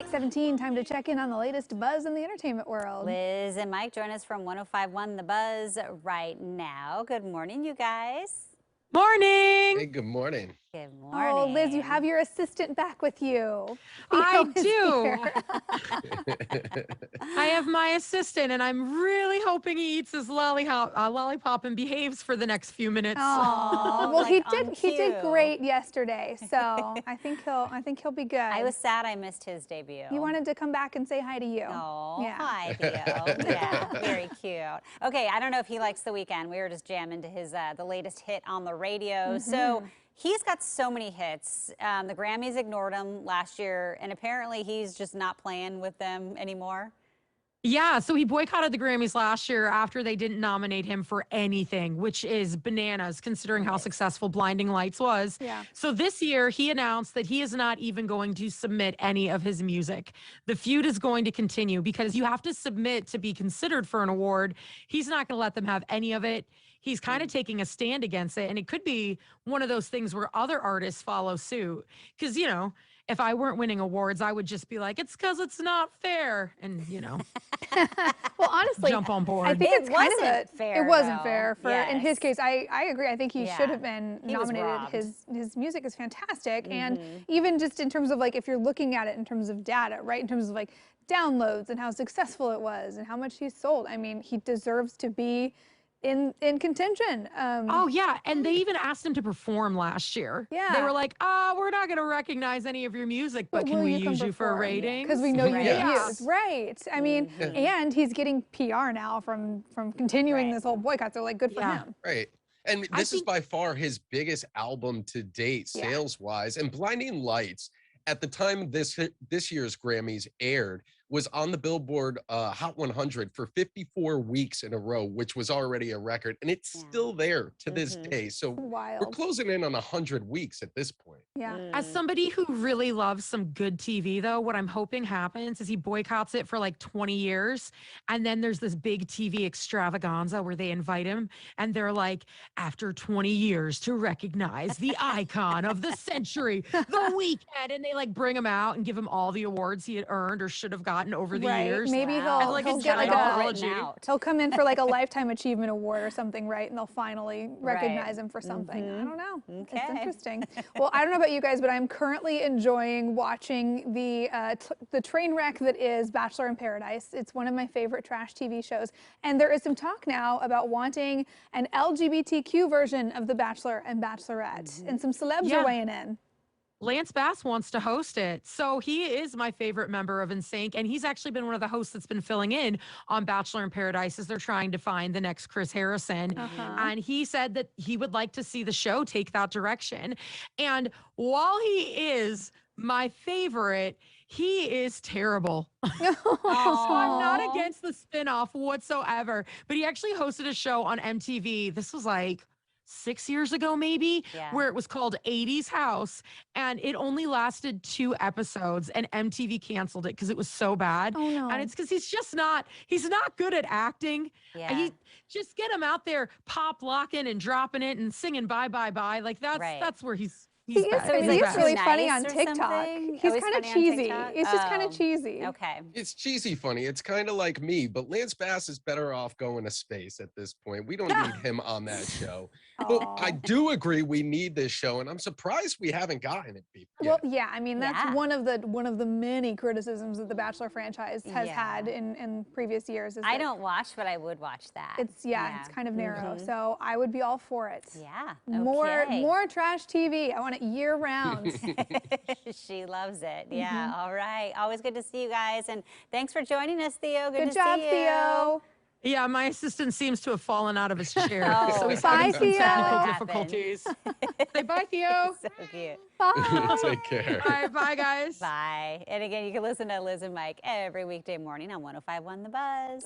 17, time to check in on the latest buzz in the entertainment world. Liz and Mike join us from 105.1 The Buzz right now. Good morning, you guys. Morning. Hey, good morning. Good morning. Oh, Liz, you have your assistant back with you. I Theo is do. here. I have my assistant, and I'm really hoping he eats his lollipop and behaves for the next few minutes. Oh, well, like he did great yesterday, so I think he'll be good. I was sad I missed his debut. He wanted to come back and say hi to you. Oh, yeah. hi, Theo. Yeah, very cute. Okay, I don't know if he likes The Weeknd. We were just jamming to his the latest hit on the radio. So he's got so many hits. The Grammys ignored him last year, and apparently he's just not playing with them anymore. Yeah, so he boycotted the Grammys last year after they didn't nominate him for anything, which is bananas considering how successful Blinding Lights was. Yeah. So this year he announced that he is not even going to submit any of his music. The feud is going to continue because you have to submit to be considered for an award. He's not going to let them have any of it. He's kind of taking a stand against it. And it could be one of those things where other artists follow suit. Because, you know, if I weren't winning awards, I would just be like, it's because it's not fair. And, you know, well, honestly, jump on board. I think it's kind of fair. It wasn't though. fair for in his case. I agree. I think he should have been He was nominated. robbed. His music is fantastic, and even just in terms of like if you're looking at it in terms of data, right? In terms of like downloads and how successful it was and how much he sold. I mean, he deserves to be in contention. Oh yeah, and they even asked him to perform last year. Yeah. They were like, we're not going to recognize any of your music, but can will we you come use you for a perform? rating? Because we know you get Yeah. views, right? I mean, and he's getting PR now from continuing this whole boycott. So like, good for him. Right. And this is by far his biggest album to date, sales-wise. And Blinding Lights, at the time this year's Grammys aired, was on the Billboard Hot 100 for 54 weeks in a row, which was already a record. And it's still there to this day. So we're closing in on 100 weeks at this point. Yeah. As somebody who really loves some good TV, though, what I'm hoping happens is he boycotts it for like 20 years. And then there's this big TV extravaganza where they invite him and they're like, after 20 years to recognize the icon of the century, The Weeknd. And they like bring him out and give him all the awards he had earned or should have gotten over the years. Maybe he'll get like he'll come in for like a lifetime achievement award or something, right? And they'll finally recognize him for something. I don't know. Okay. It's interesting. Well, I don't know about you guys, but I'm currently enjoying watching the train wreck that is Bachelor in Paradise. It's one of my favorite trash TV shows, and there is some talk now about wanting an LGBTQ version of The Bachelor and Bachelorette, and some celebs are weighing in. Lance Bass wants to host it. So he is my favorite member of NSYNC, and he's actually been one of the hosts that's been filling in on Bachelor in Paradise as they're trying to find the next Chris Harrison. And he said that he would like to see the show take that direction. And while he is my favorite, he is terrible. So I'm not against the spinoff whatsoever, but he actually hosted a show on MTV. This was like 6 years ago, maybe, where it was called 80s House, and it only lasted 2 episodes, and MTV canceled it because it was so bad. Oh, no. And it's because he's not good at acting. He just get him out there pop locking and dropping it and singing bye bye bye. Like that's where he's He is really funny on or TikTok. something? He's Oh, kind of funny on cheesy. TikTok? He's just kind of cheesy. Okay. It's cheesy funny. It's kind of like me, but Lance Bass is better off going to space at this point. We don't need him on that show. But I do agree we need this show, and I'm surprised we haven't gotten it yet. Well, yeah, I mean that's one of the many criticisms that the Bachelor franchise has had in previous years. Is I don't watch, but I would watch that. It's it's kind of narrow, so I would be all for it. Yeah. More trash TV. I want it year round. She loves it. Yeah. All right. Always good to see you guys, and thanks for joining us, Theo. Good job, see you. Theo. Yeah, my assistant seems to have fallen out of his chair. So he's bye, having some Theo. technical difficulties. Say bye, Theo. So cute. Bye. Take care. All right, bye, guys. Bye. And again, you can listen to Liz and Mike every weekday morning on 105.1 The Buzz.